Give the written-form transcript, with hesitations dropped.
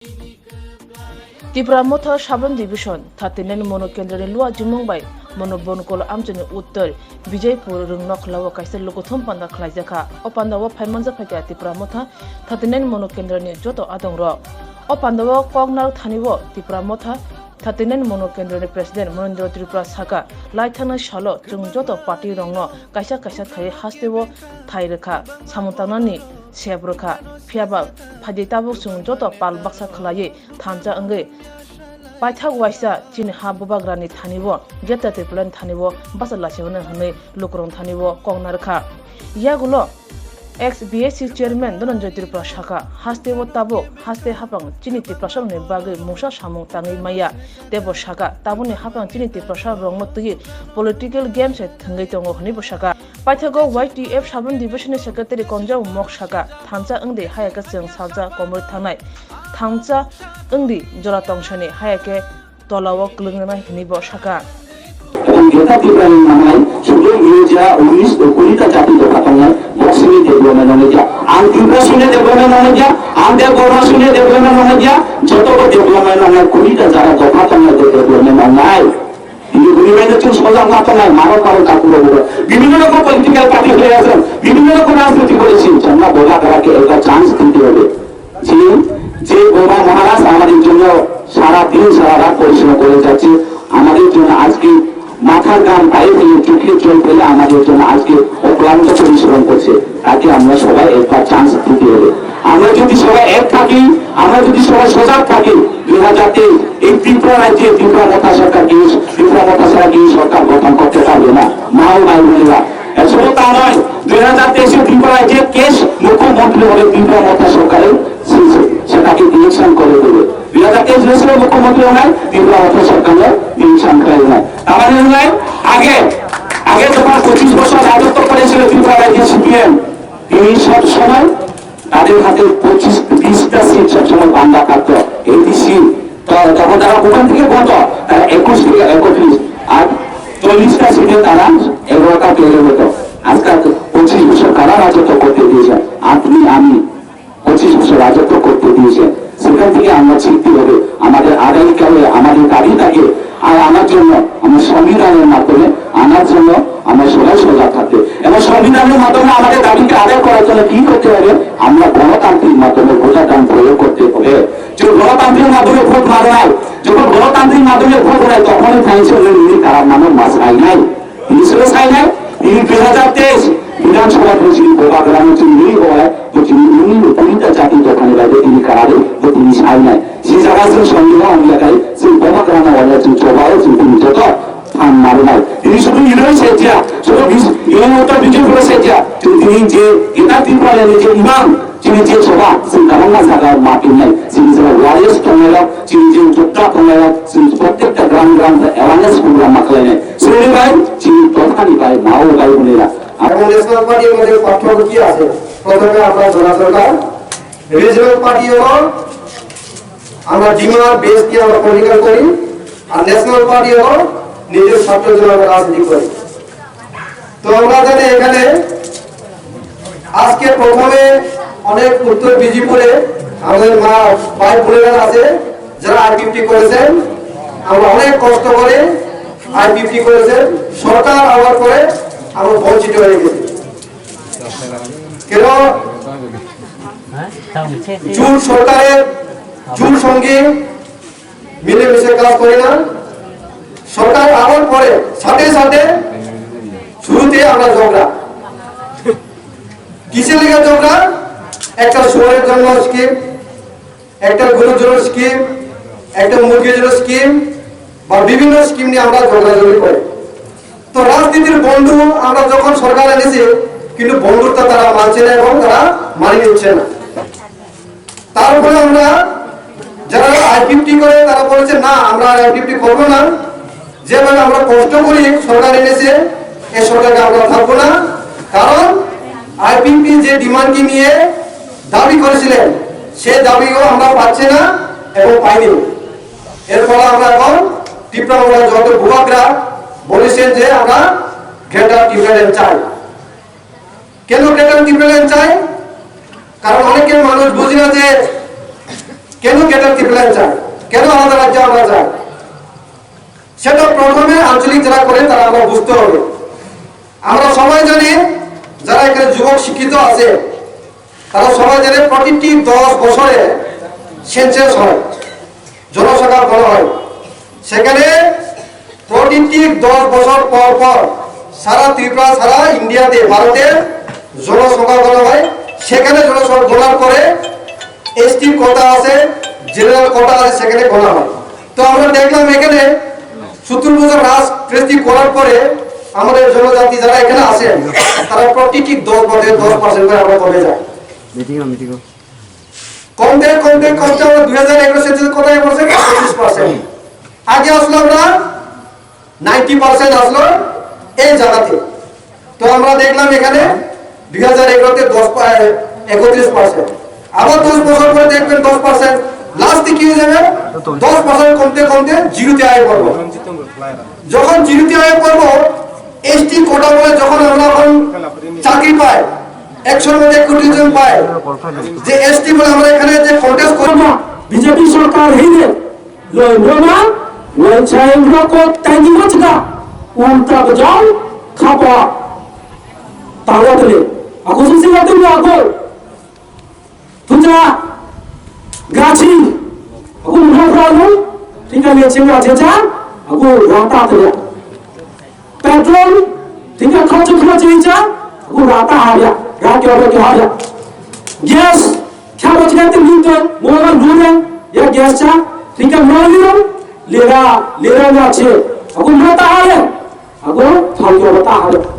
त्रिपुरा मोथा साबन डिविजन 39 मनो केंद्र लुआ जिमंबाई मनो बनकोल आमजनी उत्तर विजयपुर रुंगनो खलाव काइसे लोकोथम पांदा खलाइजाखा ओ पांदाव फाइमनजा फाइका त्रिपुरा मोथा 39 मनो केंद्र नि जतो आदंग ओ पांदाव कगनार थानिवो त्रिपुरा मोथा 39 मनो केंद्र नि प्रेसिडेंट महेंद्र त्रिपुरा साका लाइथाना शालो जों जतो पार्टी रंगनो काइसा काइसा थाय हास्तेवो थाइरखा सामुतानानि सेब्रखा फियाबा फादिताबो जों जतो पाल बक्सा खलाये थांजा अंगे पाइथाक वाइसा चिन हा बुबाग्रानि थानिवो गेटा त्रिपुरानि थानिवो बासालासेवनो हनै लुकरं थानिवो कगनारखा यागुलो ex BSC chairman Dhananjay Tripura शाखा हास्तेवो ताबो हास्ते हापां चिनि त्रिपुरा नि बागै मुसा सामुं ताङै माया देबो शाखा ताबुनि हापां चिनि त्रिपुरा रंगमो तुगि पॉलिटिकल गेम से थंगै तंगो हनिबो शाखा पाइथागो YTF साबन डिविजन सेक्रेटारि कंजाव मक शाखा थांजा अंदे हायाका जों साजा कमर थानाय थांजा अंदि जरा तंशनि हायाके तलाव क्लुंगनाय हनिबो शाखा गेटा त्रिपुरानि नामाय सुदूर गिरिजा 19 कुलिता जाति दफाताङा बक्सिनि डेभलपमेन्ट नलेजा आं त्रिपुरा सुने डेभलपमेन्ट नलेजा आं दे गोरा सुने डेभलपमेन्ट नलेजा जतोबो डेभलपमेन्ट नले कुलिता जारा दफाताङा डेभलपमेन्ट नलाय ini bukan cuma soal apa marah kalau tak boleh. বিভিন্ন রকম পলিটিক্যাল পার্টি হয়ে আছে, বিভিন্ন রকম রাজনীতি করেছি, জন্য বলা করাকে একটা চান্স দিতে হবে। যে গোবা মহারাজ আমাদের জন্য সারা দিন সারা রাত পরিশ্রম করে যাচ্ছে, আমাদের জন্য আজকে মাথার গাম পায়ে ফেলে চোখে জল ফেলে আমাদের জন্য আজকে অক্লান্ত পরিশ্রম করছে, তাকে আমরা সবাই একবার চান্স দিতে হবে। আমরা যদি সবাই এক থাকি, আমরা যদি সবাই সজাগ থাকি, 2023 এই ত্রিপুরা রাজ্যে ত্রিপুরা মথা সরকার সরকার গঠন করতে পারবে না। মাও নাই বোনেরা, শুধু তা নয়, 2023 ত্রিপুরা রাজ্যের কেস মুখ্যমন্ত্রী হলে ত্রিপুরা মথা সরকারের সেটাকে ইলেকশন করে দেবে। 2023 মুখ্যমন্ত্রী হয় ত্রিপুরা মথা সরকারের ইলেকশন করে দেয়। আমাদের নয় আগে যখন 25 বছর রাজত্ব করেছিল ত্রিপুরা রাজ্যের সিপিএম, তিনি সব সময় তাদের হাতে 25-30টা সিট সবসময় বান্ধা থাকতো। এই সিট তখন তারা ওখান থেকে বন্ধ, তারা 21 থেকে 31 আর 40টা সিটে তারা 11টা পেয়ে হতো। আজকাল 25 বছর কারা রাজত্ব করতে দিয়েছে, আপনি আমি 25 বছর রাজত্ব করতে দিয়েছে। সেখান থেকে আমরা শিখতে হবে, আমাদের আগামীকালে আমাদের দাবি থাকে আর আমার জন্য আমার সংবিধানের মাধ্যমে আনার জন্য আমরা সবাই সজাগ থাকতে এবং সংবিধানের মাধ্যমে আমাদের দাবিকে আদায় করার জন্য কি করতে হবে, আমরা গণতান্ত্রিক মাধ্যমে ভোটাধিকার প্রয়োগ করতে হবে। যে গণতান্ত্রিক মাধ্যমে ভোট মারা হয়, যখন গণতান্ত্রিক মাধ্যমে ভোট হয় তখনই ফাইন্যান্সিয়াল তার নামে মাস আই নাই, তিনি ছিল সাই নাই। তিনি 2023 বিধানসভা যিনি বোবা গ্রামে যিনি হয় তো তিনি কুড়িটা জাতি দোকানে বাইরে তিনি কারারে তো তিনি সাই নাই। সেই জায়গায় সংবিধান এলাকায় সেই বোবা গ্রামে অনেক সবাই তিনি যত ফান মারে নাই, তিনি শুধু ইউনিয়ন সেজিয়া শুধু ইউনিয়নটা বিজয় করে সেজিয়া তিনি যে এটা ত্রিপুরা যে ইমাম যিনি যে সভা সেই কারণা জায়গায় মাটি নাই, যিনি যে ওয়ারিয়ার্স টঙ্গাইল যিনি যে যোদ্ধা টঙ্গাইল প্রত্যেকটা গ্রাম অ্যাওয়ারনেস প্রোগ্রাম মাখলাই নাই শ্রেণী ভাই যিনি প্রধানী ভাই মাও ভাই বোনেরা। এবং ন্যাশনাল পার্টির মধ্যে পার্থক্য কি আছে? প্রথমে আমরা জোড়া সরকার, রিজনাল পার্টি হলো আমরা ডিমান্ড বেস দিয়ে আমরা পলিটিক্যাল করি, আর ন্যাশনাল পার্টি হলো নিজের স্বার্থের জন্য আমরা রাজনীতি করি। তো আমরা জানি এখানে আজকে প্রথমে অনেক উত্তর বিজিপুরে আমাদের মা ভাই বোনেরা আছে যারা I-50 করেছেন, আমরা অনেক কষ্ট করে I-50 করেছেন, সরকার আবার করে আমরা বঞ্চিত হয়ে গেছি। কেন জোট সরকারের জোট সঙ্গে মিলেমিশে কাজ করে না, সরকার আবার পরে সাথে সাথে শুরুতে আমরা ঝগড়া, কিসের লেগে ঝগড়া? একটা শুয়ারের জন্য স্কিম, একটা গরুর জন্য স্কিম, একটা মুরগির জন্য স্কিম বা বিভিন্ন স্কিম নিয়ে আমরা ঝগড়াঝগড়ি করি। তো রাজনীতির বন্ধু আমরা যখন সরকার এনেছি, কিন্তু বন্ধুত্ব তারা মানছে না এবং তারা মানিয়ে নিচ্ছে না। তারপরে আমরা যারা I-50 করে তারা বলেছে না আমরা I-50 করবো না, যেভাবে আমরা কষ্ট করি সরকার এনেছে এই সরকারকে আমরা থাকবো না, কারণ I-50 যে ডিমান্ডটি নিয়ে দাবি করেছিলেন সেই দাবিও আমরা পাচ্ছি না এবং পাইনি। এর ফলে আমরা এখন ত্রিপুরা যত ভূভাগরা বলেছেন যে আমরা গ্রেটার ত্রিপুরা চাই। কেন গ্রেটার ত্রিপুরা চাই? কারণ অনেকে মানুষ বুঝি না যে কেন গেটের ত্রিপ্লান চাই, কেন আলাদা রাজ্য আমরা চাই, সেটা প্রথমে আঞ্চলিক যারা করে তারা আমরা বুঝতে হবে। আমরা সবাই জানি, যারা এখানে যুবক শিক্ষিত আছে তারা সবাই জানে প্রতিটি 10 বছরে সেন্সাস হয়, জনসংখ্যা গণনা হয়। সেখানে প্রতিটি 10 বছর পর পর সারা ত্রিপুরা, সারা ইন্ডিয়াতে, ভারতে জনসংখ্যা গণনা হয়। সেখানে জনসংখ্যা গণনার পরে এসটি কোটা আছে, জেনারেল কোটা আছে, সেখানে গণনা হয়। তো আমরা দেখলাম এখানে 70 বছর রাজ প্রেসটি করার পরে আমাদের জনজাতি যারা এখানে আছেন তারা প্রতিটি 10 বছরে 10% করে আমরা কমে যায়। কমতে কমতে কমতে আমরা 2011 সেন্সাসের কোথায় পড়ছে 25%। আগে আসলো আমরা 90% আসলো এই জায়গাতে। তো আমরা দেখলাম এখানে 2011 তে 31%, আবার 10 বছর পরে দেখবেন 10%, লাস্টে কি হয়ে যাবে 10% কমতে কমতে জিরোতে আয় করব। যখন জিরোতে আয় করব, এসটি কোটা বলে যখন আমরা এখন চাকরি পাই 100 মধ্যে 1 কোটি জন পাই, যে এসটি বলে আমরা এখানে যে কন্টেস্ট করব, বিজেপি সরকার হইলে লয়না ওয়াইছাই রকো তাইনি মচগা উল্টা বজাও খাপা তাওয়াতলে ako susigatin mo ako tuja gachi ako mukha tinggal lihat cengah jeja ako rata tanya petrol tinggal kau jeja ako rata ada rakyat ada gas क्या बच गया तुम तो मोहन बोले या गैस चा ठीक है मोहन लेरा लेरा ना अच्छे अगो बता आ रहे अगो थाल को बता आ रहे